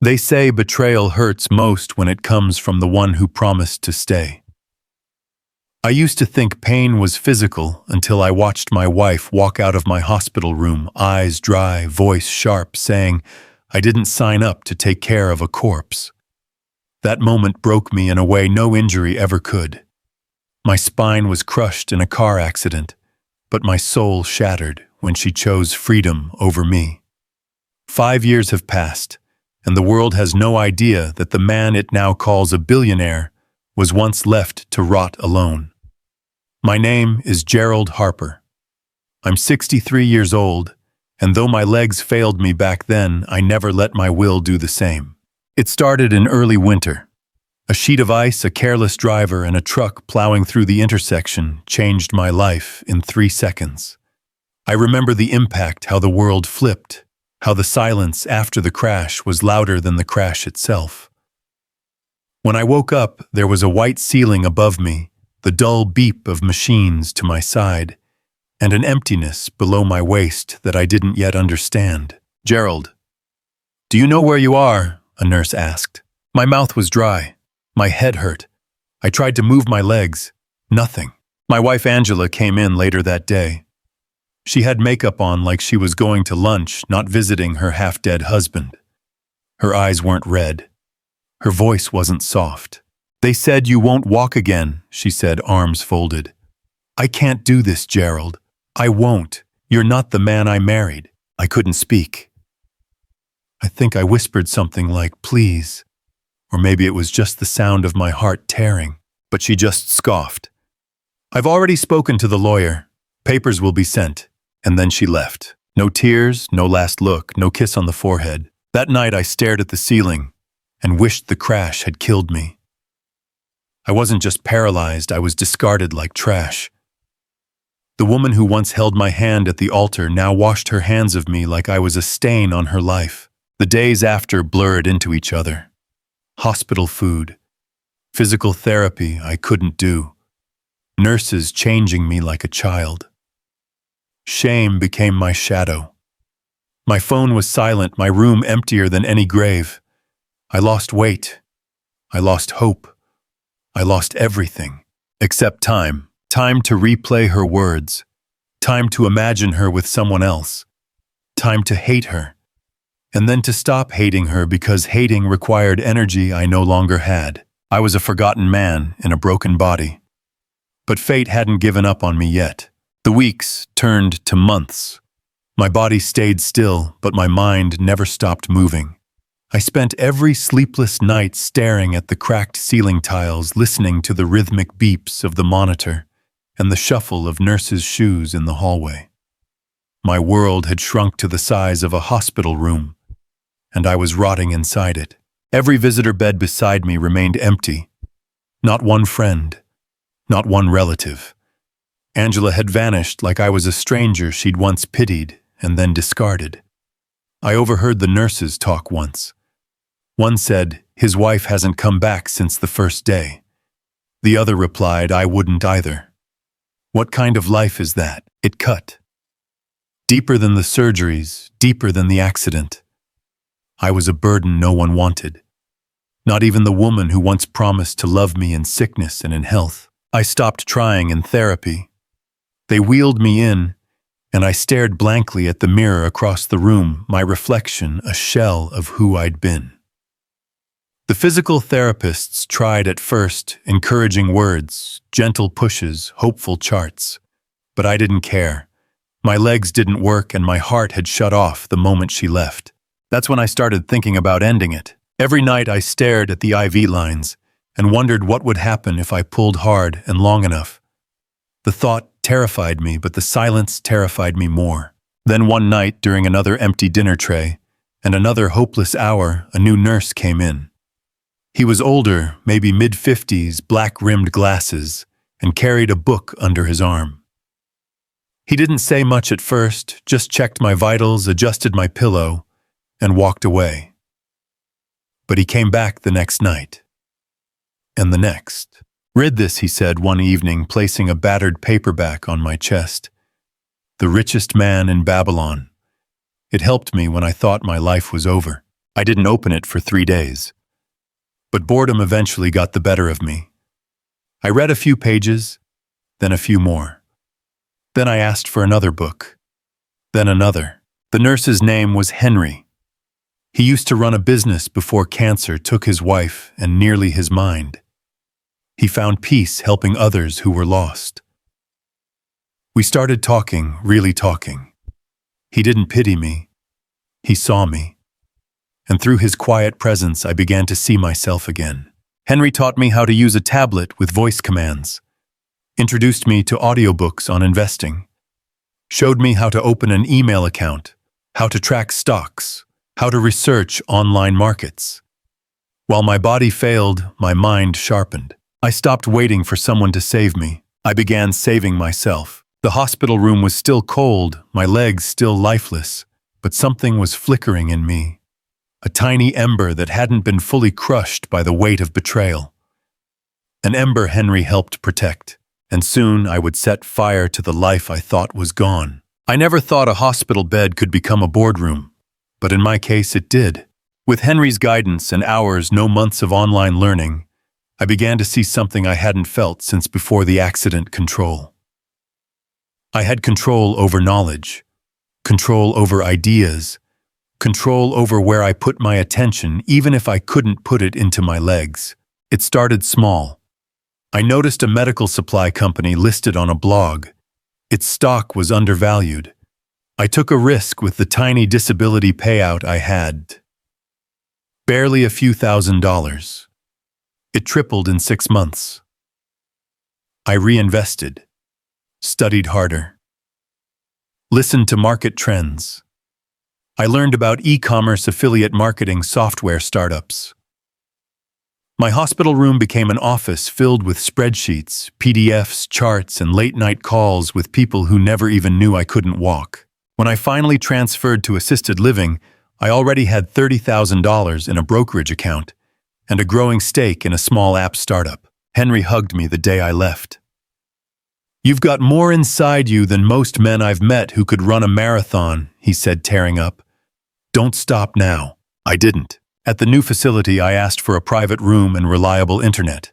They say betrayal hurts most when it comes from the one who promised to stay. I used to think pain was physical until I watched my wife walk out of my hospital room, eyes dry, voice sharp, saying, "I didn't sign up to take care of a corpse." That moment broke me in a way no injury ever could. My spine was crushed in a car accident, but my soul shattered when she chose freedom over me. 5 years have passed, and the world has no idea that the man it now calls a billionaire was once left to rot alone. My name is Gerald Harper. I'm 63 years old, and though my legs failed me back then, I never let my will do the same. It started in early winter. A sheet of ice, a careless driver, and a truck plowing through the intersection changed my life in 3 seconds. I remember the impact, how the world flipped, how the silence after the crash was louder than the crash itself. When I woke up, there was a white ceiling above me, the dull beep of machines to my side, and an emptiness below my waist that I didn't yet understand. "Gerald, do you know where you are?" a nurse asked. My mouth was dry. My head hurt. I tried to move my legs. Nothing. My wife Angela came in later that day. She had makeup on like she was going to lunch, not visiting her half-dead husband. Her eyes weren't red. Her voice wasn't soft. "They said you won't walk again," she said, arms folded. "I can't do this, Gerald. I won't. You're not the man I married." I couldn't speak. I think I whispered something like, "Please." Or maybe it was just the sound of my heart tearing. But she just scoffed. "I've already spoken to the lawyer. Papers will be sent." And then she left. No tears, no last look, no kiss on the forehead. That night I stared at the ceiling and wished the crash had killed me. I wasn't just paralyzed, I was discarded like trash. The woman who once held my hand at the altar now washed her hands of me like I was a stain on her life. The days after blurred into each other. Hospital food. Physical therapy I couldn't do. Nurses changing me like a child. Shame became my shadow. My phone was silent, my room emptier than any grave. I lost weight. I lost hope. I lost everything, except time. Time to replay her words. Time to imagine her with someone else. Time to hate her. And then to stop hating her because hating required energy I no longer had. I was a forgotten man in a broken body. But fate hadn't given up on me yet. The weeks turned to months. My body stayed still, but my mind never stopped moving. I spent every sleepless night staring at the cracked ceiling tiles, listening to the rhythmic beeps of the monitor and the shuffle of nurses' shoes in the hallway. My world had shrunk to the size of a hospital room, and I was rotting inside it. Every visitor bed beside me remained empty. Not one friend, not one relative. Angela had vanished like I was a stranger she'd once pitied and then discarded. I overheard the nurses talk once. One said, "His wife hasn't come back since the first day." The other replied, "I wouldn't either." What kind of life is that? It cut. Deeper than the surgeries, deeper than the accident. I was a burden no one wanted. Not even the woman who once promised to love me in sickness and in health. I stopped trying in therapy. They wheeled me in, and I stared blankly at the mirror across the room, my reflection a shell of who I'd been. The physical therapists tried at first, encouraging words, gentle pushes, hopeful charts. But I didn't care. My legs didn't work and my heart had shut off the moment she left. That's when I started thinking about ending it. Every night I stared at the IV lines and wondered what would happen if I pulled hard and long enough. The thought terrified me, but the silence terrified me more. Then one night, during another empty dinner tray and another hopeless hour, a new nurse came in. He was older, maybe mid-50s, black-rimmed glasses, and carried a book under his arm. He didn't say much at first, just checked my vitals, adjusted my pillow, and walked away. But he came back the next night. And the next. "Read this," he said one evening, placing a battered paperback on my chest. "The Richest Man in Babylon." It helped me when I thought my life was over. I didn't open it for 3 days. But boredom eventually got the better of me. I read a few pages, then a few more. Then I asked for another book. Then another. The nurse's name was Henry. He used to run a business before cancer took his wife and nearly his mind. He found peace helping others who were lost. We started talking, really talking. He didn't pity me. He saw me. And through his quiet presence, I began to see myself again. Henry taught me how to use a tablet with voice commands, introduced me to audiobooks on investing, showed me how to open an email account, how to track stocks, how to research online markets. While my body failed, my mind sharpened. I stopped waiting for someone to save me. I began saving myself. The hospital room was still cold, my legs still lifeless, but something was flickering in me. A tiny ember that hadn't been fully crushed by the weight of betrayal. An ember Henry helped protect, and soon I would set fire to the life I thought was gone. I never thought a hospital bed could become a boardroom, but in my case it did. With Henry's guidance and hours, no months of online learning, I began to see something I hadn't felt since before the accident: control. I had control over knowledge, control over ideas, control over where I put my attention, even if I couldn't put it into my legs. It started small. I noticed a medical supply company listed on a blog. Its stock was undervalued. I took a risk with the tiny disability payout I had. Barely a few $1,000s. It tripled in 6 months. I reinvested, studied harder, listened to market trends. I learned about e-commerce affiliate marketing software startups. My hospital room became an office filled with spreadsheets, PDFs, charts, and late-night calls with people who never even knew I couldn't walk. When I finally transferred to assisted living, I already had $30,000 in a brokerage account and a growing stake in a small app startup. Henry hugged me the day I left. "You've got more inside you than most men I've met who could run a marathon," he said, tearing up. "Don't stop now." I didn't. At the new facility, I asked for a private room and reliable internet.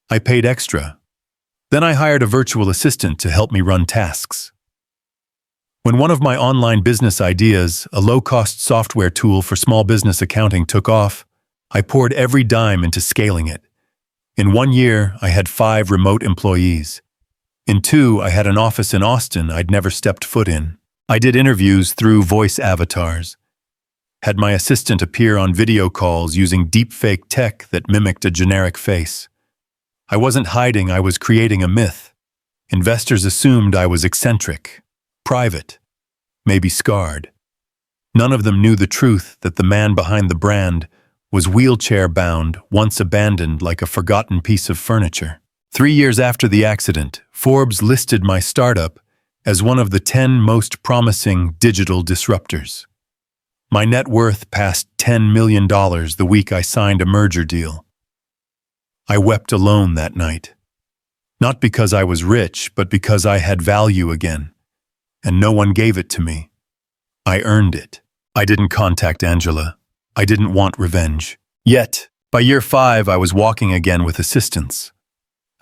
I paid extra. Then I hired a virtual assistant to help me run tasks. When one of my online business ideas, a low-cost software tool for small business accounting, took off, I poured every dime into scaling it. In 1 year, I had 5 remote employees. In 2, I had an office in Austin I'd never stepped foot in. I did interviews through voice avatars. Had my assistant appear on video calls using deepfake tech that mimicked a generic face. I wasn't hiding, I was creating a myth. Investors assumed I was eccentric, private, maybe scarred. None of them knew the truth that the man behind the brand was wheelchair-bound, once abandoned like a forgotten piece of furniture. 3 years after the accident, Forbes listed my startup as one of the 10 most promising digital disruptors. My net worth passed $10 million the week I signed a merger deal. I wept alone that night. Not because I was rich, but because I had value again, and no one gave it to me. I earned it. I didn't contact Angela. I didn't want revenge. Yet, by year 5, I was walking again with assistance.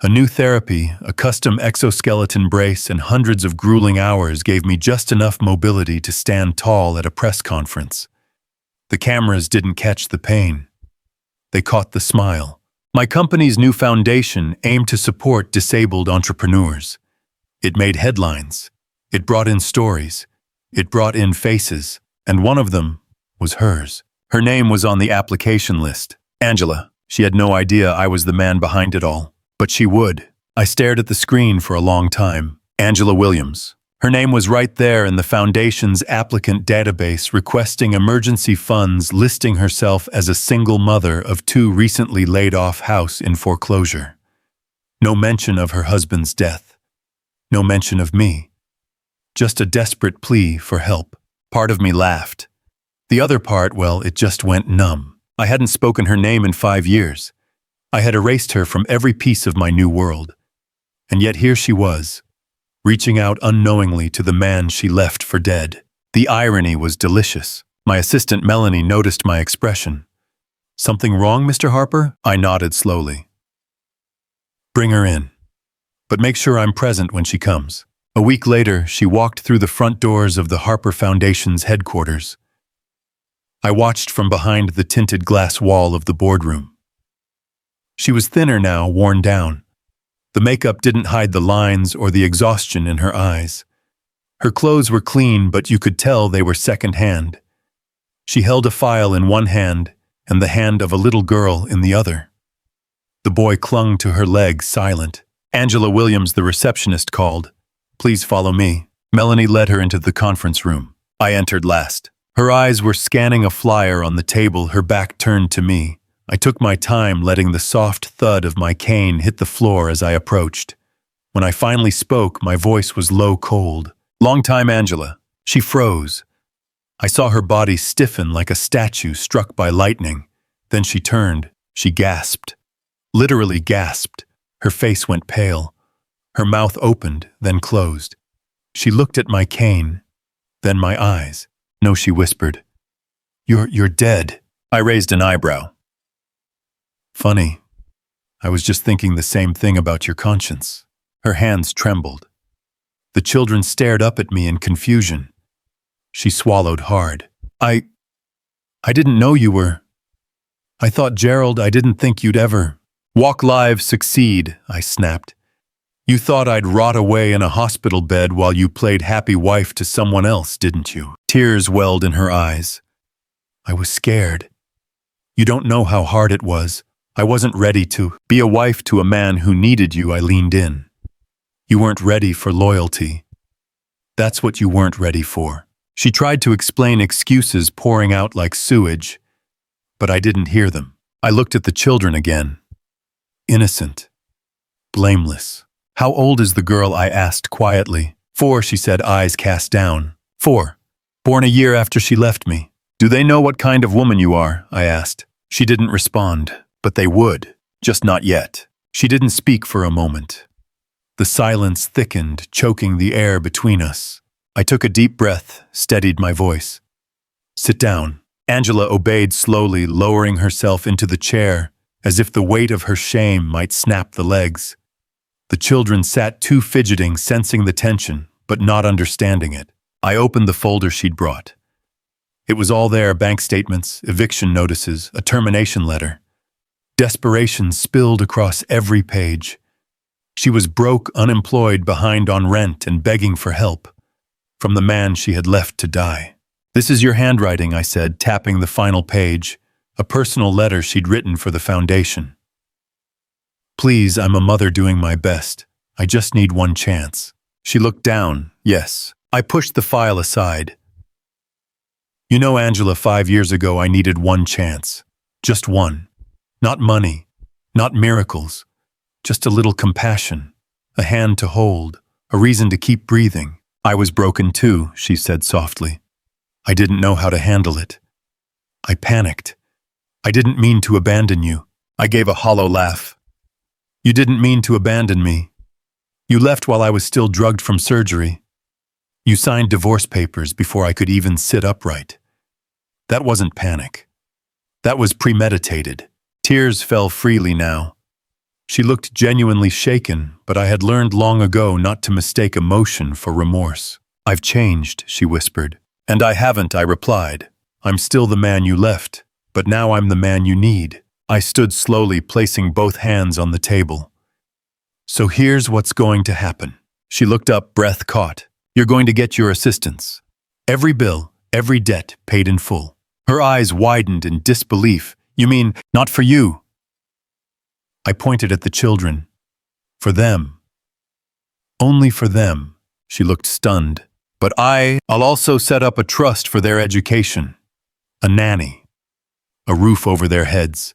A new therapy, a custom exoskeleton brace, and hundreds of grueling hours gave me just enough mobility to stand tall at a press conference. The cameras didn't catch the pain. They caught the smile. My company's new foundation aimed to support disabled entrepreneurs. It made headlines. It brought in stories. It brought in faces. And one of them was hers. Her name was on the application list. Angela. She had no idea I was the man behind it all. But she would. I stared at the screen for a long time. Angela Williams. Her name was right there in the foundation's applicant database, requesting emergency funds, listing herself as a single mother of 2 recently laid-off house in foreclosure. No mention of her husband's death. No mention of me. Just a desperate plea for help. Part of me laughed. The other part, well, it just went numb. I hadn't spoken her name in 5 years. I had erased her from every piece of my new world. And yet here she was, reaching out unknowingly to the man she left for dead. The irony was delicious. My assistant Melanie noticed my expression. "Something wrong, Mr. Harper?" I nodded slowly. "Bring her in. But make sure I'm present when she comes." A week later, she walked through the front doors of the Harper Foundation's headquarters. I watched from behind the tinted glass wall of the boardroom. She was thinner now, worn down. The makeup didn't hide the lines or the exhaustion in her eyes. Her clothes were clean, but you could tell they were second-hand. She held a file in one hand and the hand of a little girl in the other. The boy clung to her leg, silent. Angela Williams, the receptionist, called. "Please follow me." Melanie led her into the conference room. I entered last. Her eyes were scanning a flyer on the table, her back turned to me. I took my time, letting the soft thud of my cane hit the floor as I approached. When I finally spoke, my voice was low, cold. "Long time, Angela." She froze. I saw her body stiffen like a statue struck by lightning. Then she turned. She gasped. Literally gasped. Her face went pale. Her mouth opened, then closed. She looked at my cane, then my eyes. "No," she whispered. You're dead." I raised an eyebrow. "Funny. I was just thinking the same thing about your conscience." Her hands trembled. The children stared up at me in confusion. She swallowed hard. I didn't know you were. I thought, Gerald, I didn't think you'd ever." "Walk live, succeed," I snapped. "You thought I'd rot away in a hospital bed while you played happy wife to someone else, didn't you?" Tears welled in her eyes. I was scared. "You don't know how hard it was. I wasn't ready to be a wife to a man who needed you." I leaned in. "You weren't ready for loyalty. That's what you weren't ready for." She tried to explain, excuses pouring out like sewage, but I didn't hear them. I looked at the children again. Innocent. Blameless. "How old is the girl?" I asked quietly. 4, she said, eyes cast down. 4. Born a year after she left me. "Do they know what kind of woman you are?" I asked. She didn't respond, but they would. Just not yet. She didn't speak for a moment. The silence thickened, choking the air between us. I took a deep breath, steadied my voice. "Sit down." Angela obeyed slowly, lowering herself into the chair, as if the weight of her shame might snap the legs. The children sat too, fidgeting, sensing the tension, but not understanding it. I opened the folder she'd brought. It was all there: bank statements, eviction notices, a termination letter. Desperation spilled across every page. She was broke, unemployed, behind on rent, and begging for help from the man she had left to die. "This is your handwriting," I said, tapping the final page, a personal letter she'd written for the foundation. "Please, I'm a mother doing my best. I just need one chance." She looked down. "Yes." I pushed the file aside. "You know, Angela, 5 years ago I needed one chance. Just one. Not money, not miracles. Just a little compassion, a hand to hold, a reason to keep breathing. I was broken too," she said softly. "I didn't know how to handle it. I panicked. I didn't mean to abandon you." I gave a hollow laugh. "You didn't mean to abandon me. You left while I was still drugged from surgery. You signed divorce papers before I could even sit upright. That wasn't panic. That was premeditated." Tears fell freely now. She looked genuinely shaken, but I had learned long ago not to mistake emotion for remorse. "I've changed," she whispered. "And I haven't," I replied. "I'm still the man you left, but now I'm the man you need." I stood slowly, placing both hands on the table. "So here's what's going to happen." She looked up, breath caught. "You're going to get your assistance. Every bill, every debt paid in full." Her eyes widened in disbelief. "You mean, not for you?" I pointed at the children. "For them. Only for them." She looked stunned. "But I'll also set up a trust for their education. A nanny. A roof over their heads.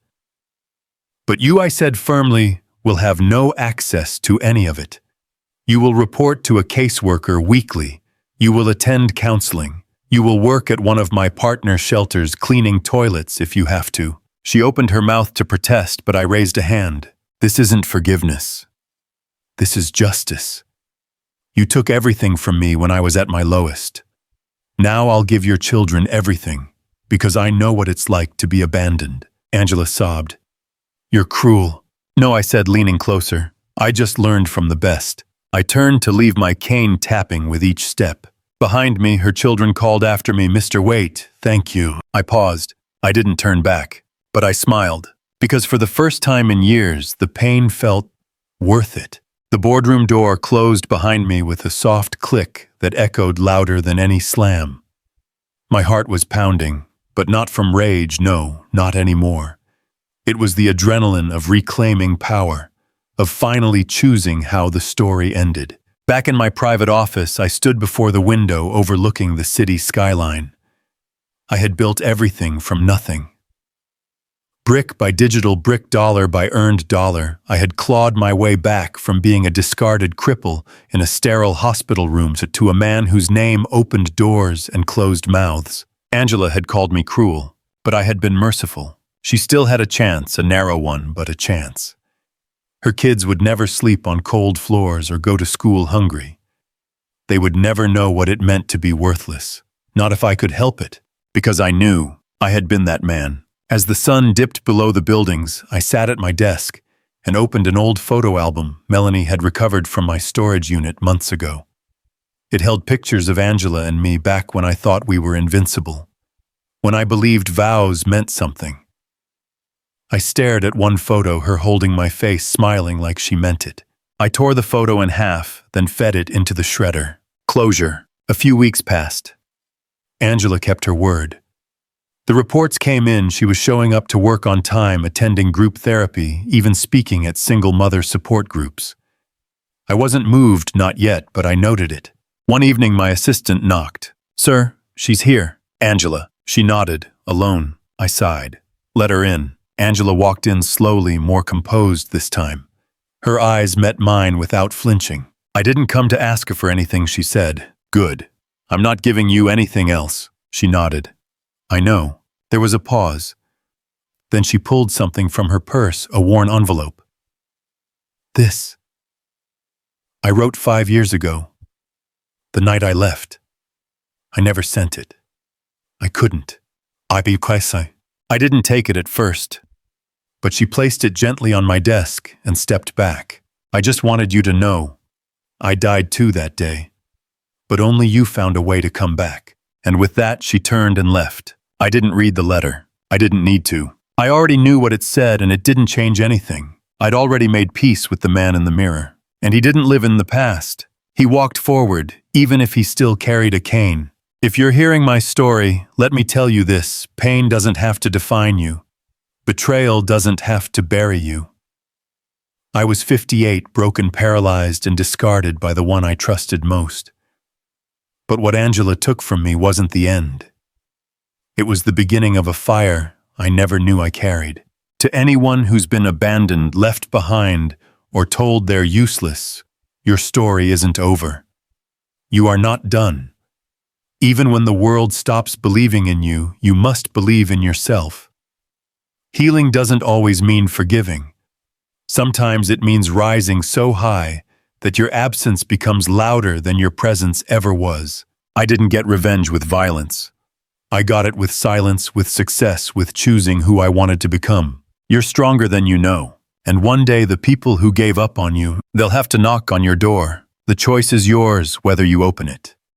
But you," I said firmly, "will have no access to any of it. You will report to a caseworker weekly. You will attend counseling. You will work at one of my partner shelters, cleaning toilets if you have to." She opened her mouth to protest, but I raised a hand. "This isn't forgiveness. This is justice. You took everything from me when I was at my lowest. Now I'll give your children everything. because I know what it's like to be abandoned." Angela sobbed. "You're cruel." "No," I said, leaning closer. "I just learned from the best." I turned to leave, my cane tapping with each step. Behind me, her children called after me, "Mr. Wait, thank you." I paused. I didn't turn back, but I smiled, because for the first time in years, the pain felt worth it. The boardroom door closed behind me with a soft click that echoed louder than any slam. My heart was pounding, but not from rage, no, not anymore. It was the adrenaline of reclaiming power, of finally choosing how the story ended. Back in my private office, I stood before the window overlooking the city skyline. I had built everything from nothing. Brick by digital brick, dollar by earned dollar, I had clawed my way back from being a discarded cripple in a sterile hospital room to a man whose name opened doors and closed mouths. Angela had called me cruel, but I had been merciful. She still had a chance, a narrow one, but a chance. Her kids would never sleep on cold floors or go to school hungry. They would never know what it meant to be worthless, not if I could help it, because I knew I had been that man. As the sun dipped below the buildings, I sat at my desk and opened an old photo album Melanie had recovered from my storage unit months ago. It held pictures of Angela and me back when I thought we were invincible, when I believed vows meant something. I stared at one photo, her holding my face, smiling like she meant it. I tore the photo in half, then fed it into the shredder. Closure. A few weeks passed. Angela kept her word. The reports came in. She was showing up to work on time, attending group therapy, even speaking at single mother support groups. I wasn't moved, not yet, but I noted it. One evening, my assistant knocked. "Sir, she's here." "Angela." She nodded. "Alone." I sighed. "Let her in." Angela walked in slowly, more composed this time. Her eyes met mine without flinching. "I didn't come to ask her for anything," she said. "Good. I'm not giving you anything else." She nodded. "I know." There was a pause. Then she pulled something from her purse, a worn envelope. "This. I wrote 5 years ago. The night I left. I never sent it. I couldn't. I didn't take it at first. But she placed it gently on my desk and stepped back. "I just wanted you to know. I died too that day. But only you found a way to come back." And with that, she turned and left. I didn't read the letter. I didn't need to. I already knew what it said, and it didn't change anything. I'd already made peace with the man in the mirror. And he didn't live in the past. He walked forward, even if he still carried a cane. If you're hearing my story, let me tell you this: pain doesn't have to define you. Betrayal doesn't have to bury you. I was 58, broken, paralyzed, and discarded by the one I trusted most. But what Angela took from me wasn't the end. It was the beginning of a fire I never knew I carried. To anyone who's been abandoned, left behind, or told they're useless, your story isn't over. You are not done. Even when the world stops believing in you, you must believe in yourself. Healing doesn't always mean forgiving. Sometimes it means rising so high that your absence becomes louder than your presence ever was. I didn't get revenge with violence. I got it with silence, with success, with choosing who I wanted to become. You're stronger than you know. And one day the people who gave up on you, they'll have to knock on your door. The choice is yours, whether you open it.